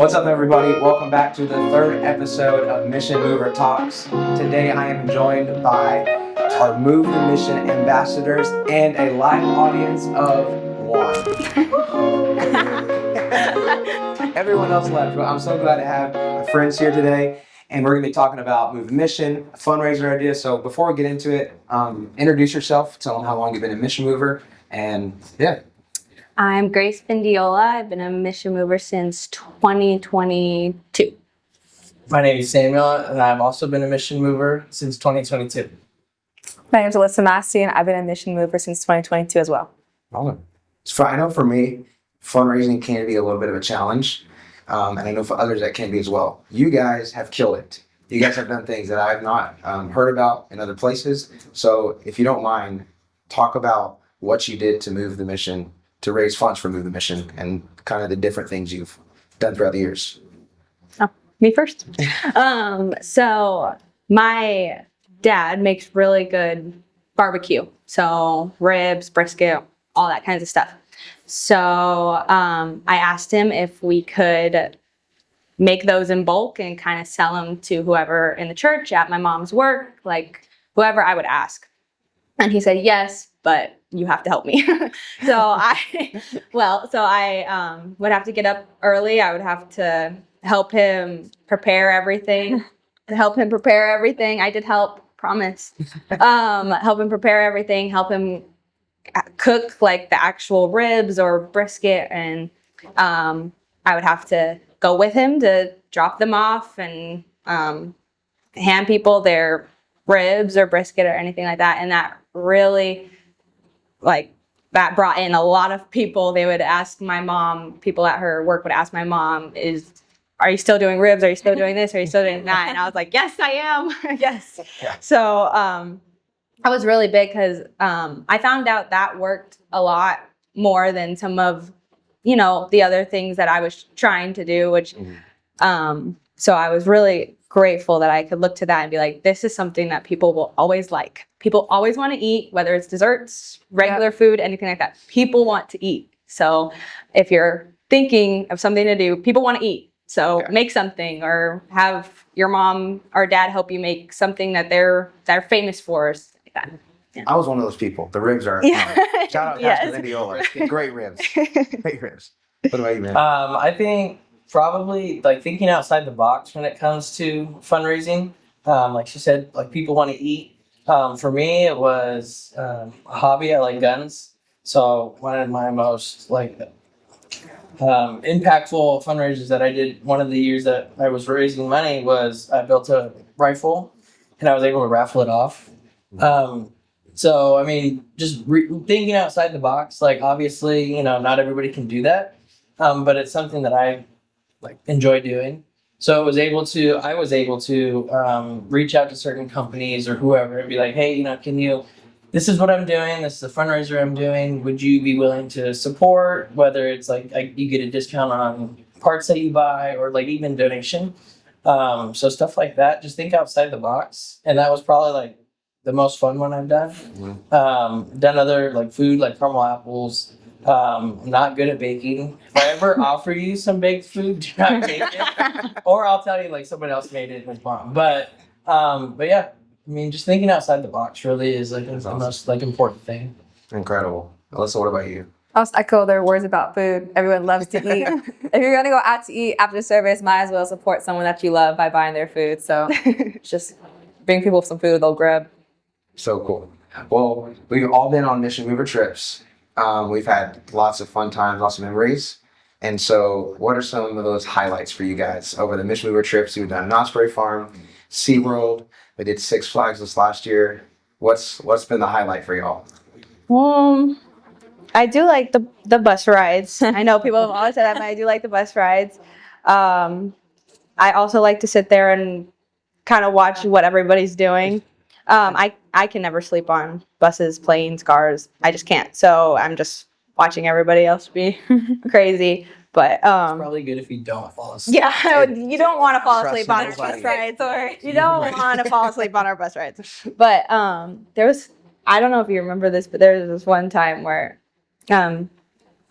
What's up, everybody? Welcome back to the third episode of Mission Mover Talks. Today I am joined by our Move the Mission ambassadors and a live audience of one. Everyone else left, but I'm so glad to have my friends here today. And we're going to be talking about Move the Mission, a fundraiser idea. So before we get into it, introduce yourself, tell them how long you've been a Mission Mover, and yeah. I'm Grace Findiola. I've been a Mission Mover since 2022. My name is Samuel, and I've also been a Mission Mover since 2022. My name is Alyssa Massey, and I've been a Mission Mover since 2022 as well. I know for me, fundraising can be a little bit of a challenge, and I know for others that can be as well. You guys have killed it. You guys have done things that I have not heard about in other places. So if you don't mind, talk about what you did to move the mission, to raise funds for Move the Mission, and kind of the different things you've done throughout the years. Oh, me first. So my dad makes really good barbecue. So ribs, brisket, all that kinds of stuff. So I asked him if we could make those in bulk and kind of sell them to whoever in the church, at my mom's work, like whoever I would ask. And he said, yes, but you have to help me. So I would have to get up early. I would have to help him prepare everything. I did help, promise. Help him prepare everything, help him cook like the actual ribs or brisket. And I would have to go with him to drop them off and hand people their ribs or brisket or anything like that. And that really, that brought in a lot of people. They would ask my mom, people at her work would ask my mom, are you still doing ribs? Are you still doing this? Are you still doing that? And I was like, yes, I am. Yes. Yeah. So I was really big because I found out that worked a lot more than some of, the other things that I was trying to do, which, so I was really grateful that I could look to that and be like, this is something that people will always like. People always want to eat, whether it's desserts, regular food, anything like that. People want to eat. So if you're thinking of something to do, people want to eat. So make something, or have your mom or dad help you make something that they're famous for, or something like that. Yeah. I was one of those people. The ribs are shout out Pastor Findiola. Great ribs. Great ribs. What about you, man? I think probably thinking outside the box when it comes to fundraising. Like she said, people want to eat. For me, it was a hobby. I like guns. So one of my most impactful fundraisers that I did one of the years that I was raising money was I built a rifle and I was able to raffle it off. So, I mean, just thinking outside the box, obviously, not everybody can do that. But it's something that I enjoy doing. So I was able to reach out to certain companies or whoever and be like, hey, this is what I'm doing. This is the fundraiser I'm doing. Would you be willing to support? Whether it's you get a discount on parts that you buy or even donation. So stuff like that. Just think outside the box. And that was probably the most fun one I've done. Mm-hmm. Done other food like caramel apples. I'm not good at baking. If I ever offer you some baked food, do not take it. Or I'll tell you someone else made it and it's bomb. But yeah, I mean, just thinking outside the box really is the most important thing. Incredible. Alyssa, what about you? I'll just echo their words about food. Everyone loves to eat. If you're going to go out to eat after the service, might as well support someone that you love by buying their food. So just bring people some food they'll grab. So cool. Well, we've all been on Mission Mover trips. We've had lots of fun times, lots of memories. And so what are some of those highlights for you guys over the Mission Mover trips? We've done Knott's Berry Farm, SeaWorld. We did Six Flags this last year. What's been the highlight for y'all? I do like the bus rides. I know people have always said that, but I do like the bus rides. I also like to sit there and kind of watch what everybody's doing. I can never sleep on buses, planes, cars. I just can't. So I'm just watching everybody else be crazy. But it's probably good if you don't fall asleep. Yeah, you don't want to fall asleep on our bus rides, or you don't want to fall asleep on our bus rides. But there was, I don't know if you remember this, but there was this one time where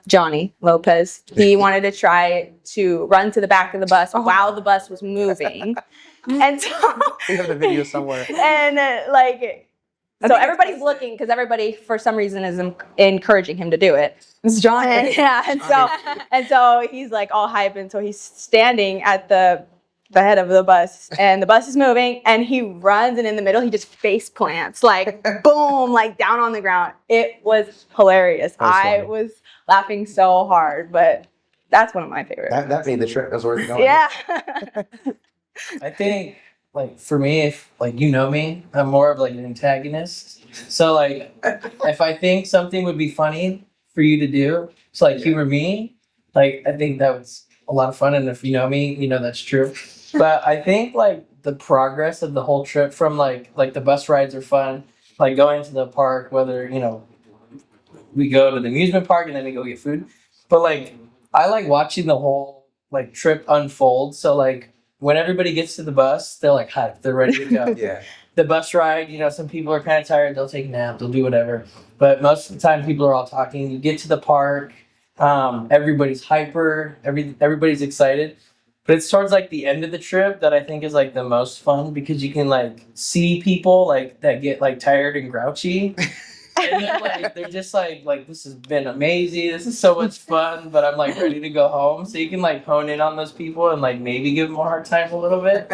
Johnny Lopez. He wanted to try to run to the back of the bus while the bus was moving. And so We have the video somewhere. and so everybody's looking because everybody for some reason is encouraging him to do it. It's Johnny. And, yeah, and so he's like all hype, and so he's standing at the head of the bus, and the bus is moving, and he runs, and in the middle he just face plants, like boom, like down on the ground. It was hilarious. I was laughing so hard, but that's one of my favorites. That made the trip. That was worth going. Yeah. I think, like, for me, if, like, you know me, I'm more of, like, an antagonist. So, like, if I think something would be funny for you to do, so, like, humor me, like, I think that was a lot of fun. And if you know me, you know that's true. But I think, like, the progress of the whole trip from, like the bus rides are fun, like, going to the park, whether, you know, we go to the amusement park and then we go get food. But, like, I like watching the whole, like, trip unfold. So, like, when everybody gets to the bus, they're like hyped. They're ready to go. Yeah. The bus ride, you know, some people are kind of tired. They'll take a nap. They'll do whatever. But most of the time, people are all talking. You get to the park. Everybody's hyper. Everybody's excited. But it's towards like the end of the trip that I think is like the most fun because you can like see people like that get like tired and grouchy. And then, like, they're just like this has been amazing. This is so much fun, but I'm like ready to go home. So you can like hone in on those people and like maybe give them a hard time a little bit.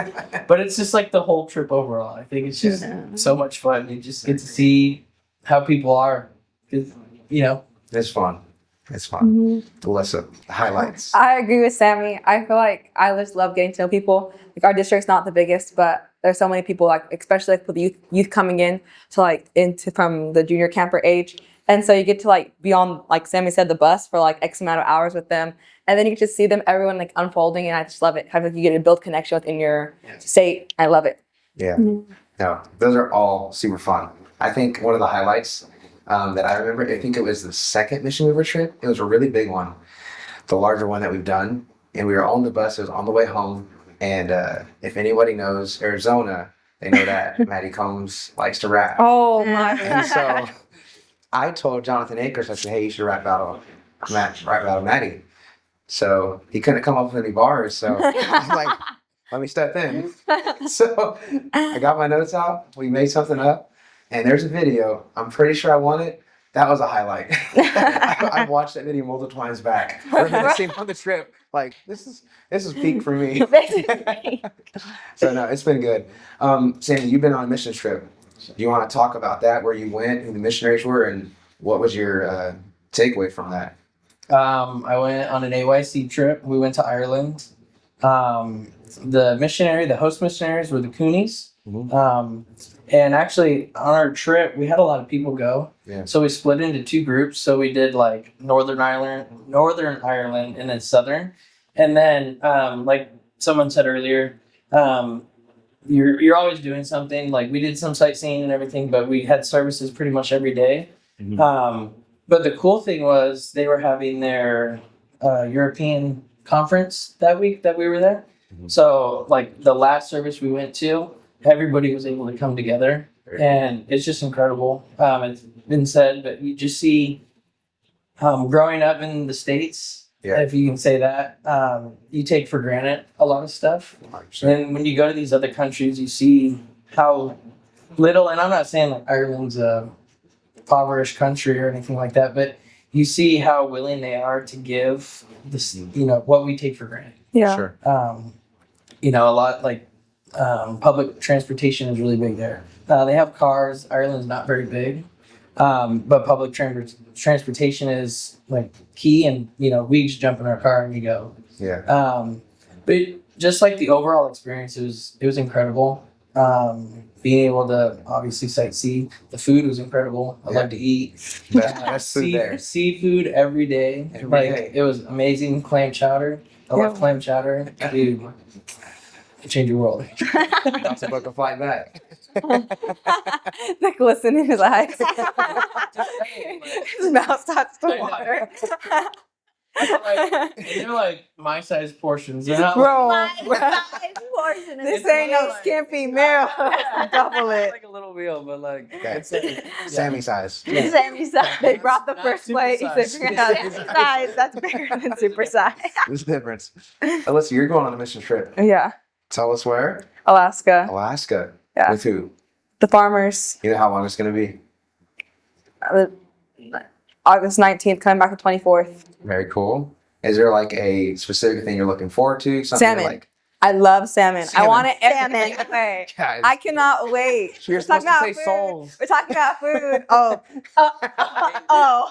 But it's just like the whole trip overall. I think it's just so much fun. You just get to see how people are, because you know It's fun. It's fun. Alyssa, highlights. I agree with Sammy. I feel like I just love getting to know people. Like our district's not the biggest, but there's so many people, like especially like with the youth coming in to like into from the junior camper age, and so you get to like be on, like Sammy said, the bus for like X amount of hours with them, and then you get to see them, everyone like unfolding, and I just love it. Kind of like you get to build connection within your state. I love it. Yeah. No, those are all super fun. I think one of the highlights that I remember, I think it was the second Mission Mover trip. It was a really big one, the larger one that we've done. And we were on the bus. It was on the way home. And if anybody knows Arizona, they know that Maddie Combs likes to rap. Oh my! And so I told Jonathan Akers, I said, hey, you should rap battle Maddie. So he couldn't come up with any bars. So I was like, let me step in. So I got my notes out. We made something up. And there's a video. I'm pretty sure I won it. That was a highlight. I've watched that video multiple times back. The same on the trip. Like this is peak for me. So no, it's been good. Sammy, you've been on a mission trip. Do you want to talk about that? Where you went, who the missionaries were, and what was your takeaway from that? I went on an AYC trip. We went to Ireland. The host missionaries were the Coonies. And actually, on our trip, we had a lot of people go. Yeah. So we split into two groups. So we did like Northern Ireland, and then Southern. And then, like someone said earlier, you're always doing something. Like we did some sightseeing and everything, but we had services pretty much every day. But the cool thing was they were having their European conference that week that we were there. So like the last service we went to, everybody was able to come together, and it's just incredible. It's been said, but you just see growing up in the States, if you can say that, you take for granted a lot of stuff. 100%. And when you go to these other countries, you see how little, and I'm not saying like Ireland's a impoverished country or anything like that, but you see how willing they are to give this, what we take for granted. Yeah. Sure. A lot like public transportation is really big there. They have cars. Ireland's not very big, but public transportation is like key. And we just jump in our car and we go. Yeah. But just like the overall experience, it was incredible. Being able to obviously sightsee. The food was incredible. I love to eat. Best food there. Seafood every day. Every day. It was amazing. Clam chowder. I love clam chowder. Dude, it changed your world. Not to book a flight back. Like glistening in his eyes. His mouth starts to water. They're like my size portions. They're not Bro, portion this ain't no skimpy meal. Double it. like a little meal, but like Okay. it's like, Sammy size. Sammy size. They brought the Not first super plate. He size. said, Sammy size. That's bigger than super size. There's a difference. Alyssa, you're going on a mission trip. yeah, Tell us where. Alaska. Alaska. Yeah. With who? The farmers. You know how long it's going to be? August 19th, coming back the 24th. Very cool. Is there like a specific thing you're looking forward to? Something Salmon. like, I love salmon. Salmon. I want it Salmon. every way. guys, I cannot wait. you're We're talking supposed to about say food. souls. We're talking about food. Oh.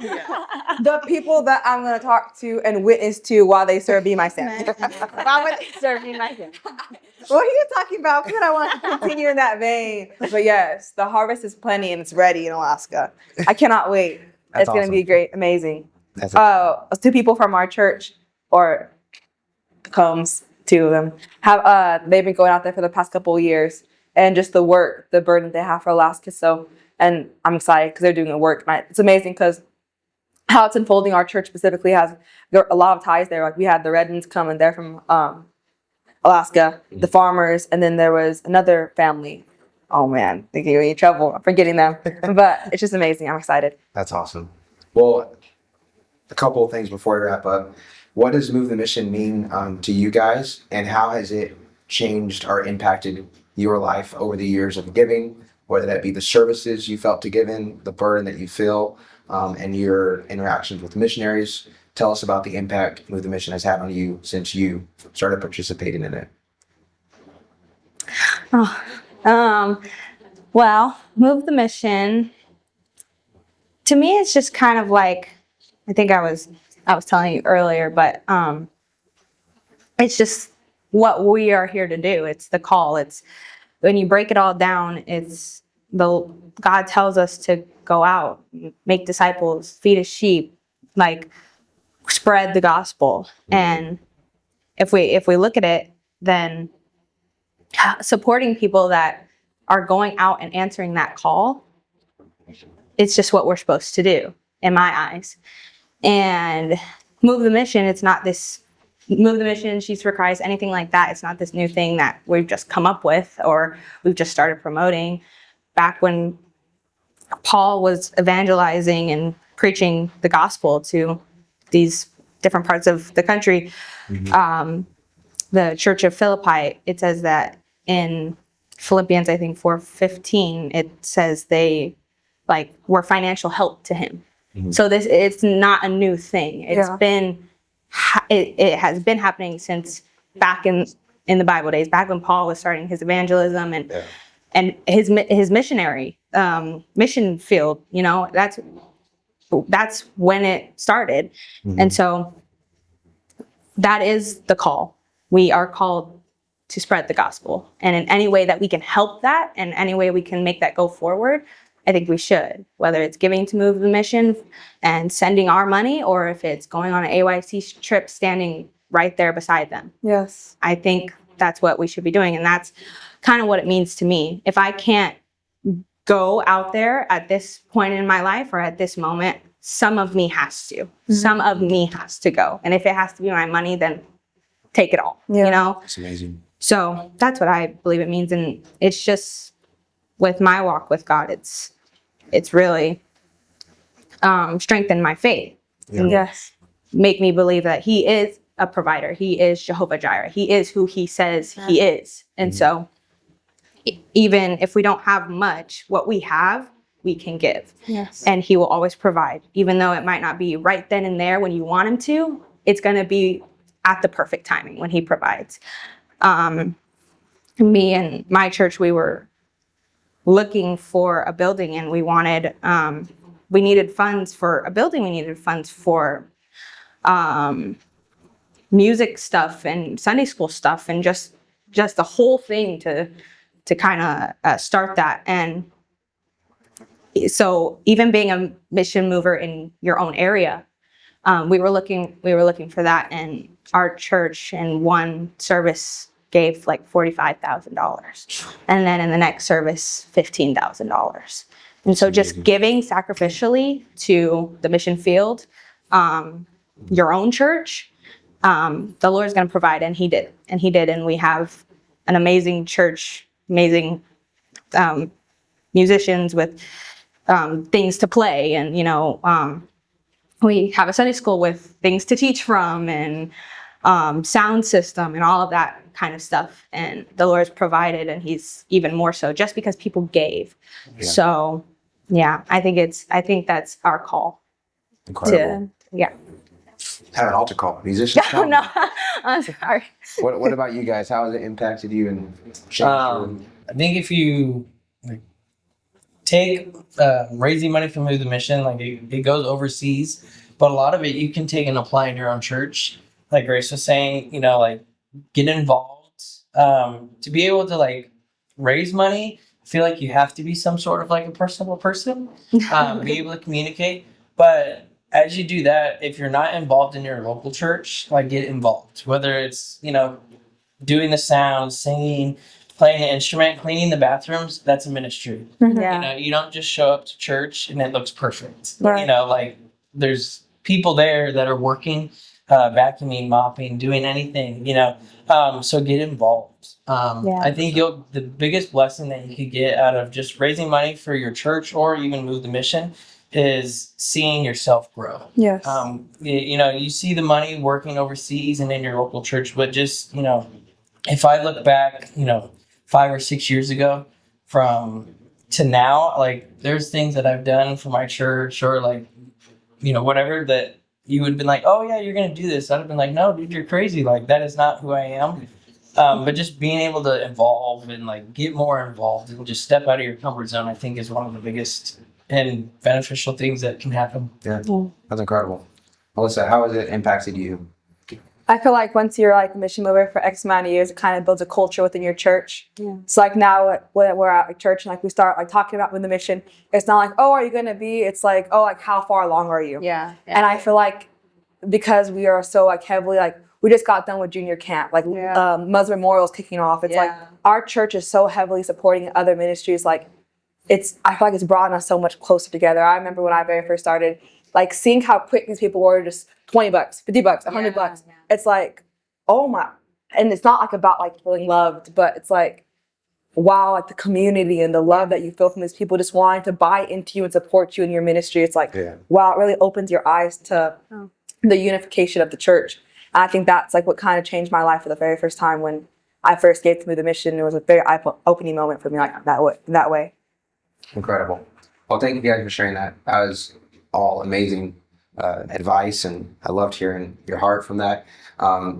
The people that I'm going to talk to and witness to while they serve me my salmon. Why would they serve me my salmon? What are you talking about? Because I want to continue in that vein. But yes, the harvest is plenty and it's ready in Alaska. I cannot wait. That's It's going to awesome. be great, amazing. That's Two people from our church, or Combs, two of them, have they've been going out there for the past couple of years, and just the work, the burden they have for Alaska. So, and I'm excited because they're doing the work. And it's amazing because how it's unfolding. Our church specifically has a lot of ties there. Like we had the Redmans come, and they're from Alaska, the farmers, and then there was another family. Oh man, they gave me in trouble. I'm forgetting them, but it's just amazing. I'm excited. That's awesome. Well, a couple of things before we wrap up. What does Move the Mission mean to you guys, and how has it changed or impacted your life over the years of giving, whether that be the services you felt to give in, the burden that you feel, and your interactions with missionaries? Tell us about the impact Move the Mission has had on you since you started participating in it. Well, Move the Mission. To me, it's just kind of like, I think I was telling you earlier, but it's just what we are here to do. It's the call. It's when you break it all down, it's God tells us to go out, make disciples, feed his sheep, like spread the gospel. And if we look at it, then supporting people that are going out and answering that call, it's just what we're supposed to do in my eyes. And Move the Mission, it's not this Move the Mission, Sheets for Christ, anything like that. It's not this new thing that we've just come up with or we've just started promoting. Back when Paul was evangelizing and preaching the gospel to these different parts of the country, the Church of Philippi, it says that in Philippians, I think 4:15, it says they were financial help to him. So it's not a new thing. It's been, it has been happening since back in the Bible days, back when Paul was starting his evangelism and his missionary mission field. You know, that's when it started. And so that is the call. We are called to spread the gospel, and in any way that we can help that, and any way we can make that go forward, I think we should, whether it's giving to Move the Mission and sending our money, or if it's going on an AYC trip, standing right there beside them. Yes. I think that's what we should be doing. And that's kind of what it means to me. If I can't go out there at this point in my life or at this moment, some of me has to. Some of me has to go. And if it has to be my money, then take it all, you know? It's amazing. So that's what I believe it means. And it's just with my walk with God, it's really strengthened my faith. And Yes. make me believe that he is a provider. He is Jehovah Jireh. He is who he says he is. And so even if we don't have much, what we have, we can give. Yes. And he will always provide. Even though it might not be right then and there when you want him to, it's going to be at the perfect timing when he provides. Me and my church, we were looking for a building, and we needed funds for a building. We needed funds for music stuff and Sunday school stuff, and just the whole thing to kind of start that. And so even being a mission mover in your own area, we were looking for that, and our church in one service gave like $45,000, and then in the next service $15,000. And so just giving sacrificially to the mission field your own church, the Lord's going to provide. And he did. And we have an amazing church, amazing musicians with things to play. And, we have a Sunday school with things to teach from and sound system and all of that kind of stuff. And the Lord's provided, and he's even more so just because people gave. Yeah. So yeah, I think that's our call Incredible. to, yeah. Have an altar call. Musicians. Oh, no, I'm sorry. What about you guys? How has it impacted you and changed your... I think if you take raising money from Move the Mission, like it goes overseas, but a lot of it you can take and apply in your own church. Like Grace was saying, get involved. To be able to raise money, I feel like you have to be some sort of a personable person, be able to communicate. But as you do that, if you're not involved in your local church, get involved. Whether it's doing the sounds, singing, playing an instrument, cleaning the bathrooms, that's a ministry. Yeah. You don't just show up to church and it looks perfect. Right. There's people there that are working, vacuuming, mopping, doing anything, so get involved. I think the biggest blessing that you could get out of just raising money for your church or even Move the Mission is seeing yourself grow. Yes. You see the money working overseas and in your local church, but just, if I look back, 5 or 6 years ago to now, there's things that I've done for my church or whatever that you would have been like, oh yeah, you're going to do this. I'd have been like, no, dude, you're crazy. That is not who I am. But just being able to evolve and get more involved and just step out of your comfort zone, I think is one of the biggest and beneficial things that can happen. Yeah, that's incredible. Melissa, how has it impacted you? I feel like once you're a mission mover for X amount of years, it kind of builds a culture within your church. Yeah. So now when we're at church and we start talking about with the mission, it's not oh, are you going to be? It's how far along are you? Yeah. And I feel because we are so heavily we just got done with junior camp, Muslim Memorial's kicking off. It's our church is so heavily supporting other ministries. I feel like it's brought us so much closer together. I remember when I very first started, seeing how quick these people were, just $20, $50, $100. Yeah. It's oh my, and it's not about feeling loved, but it's wow, the community and the love that you feel from these people just wanting to buy into you and support you in your ministry. It's wow, it really opens your eyes to the unification of the church. And I think that's what kind of changed my life for the very first time when I first gave to Move the Mission. It was a very eye-opening moment for me that way. Incredible. Well, thank you guys for sharing that. That was all amazing advice, and I loved hearing your heart from that.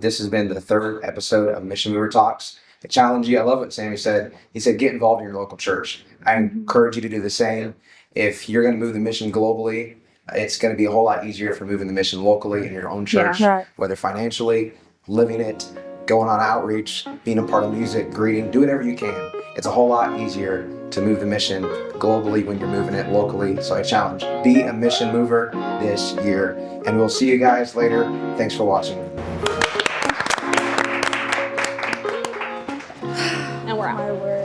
This has been the 3rd episode of Mission Mover Talks. I challenge you. I love what Sammy said. He said, get involved in your local church. I encourage you to do the same. If you're going to move the mission globally, it's going to be a whole lot easier for moving the mission locally in your own church, whether financially, living it, going on outreach, being a part of music, greeting, do whatever you can. It's a whole lot easier to move the mission globally when you're moving it locally. So I challenge, be a mission mover this year. And we'll see you guys later. Thanks for watching. And we're out.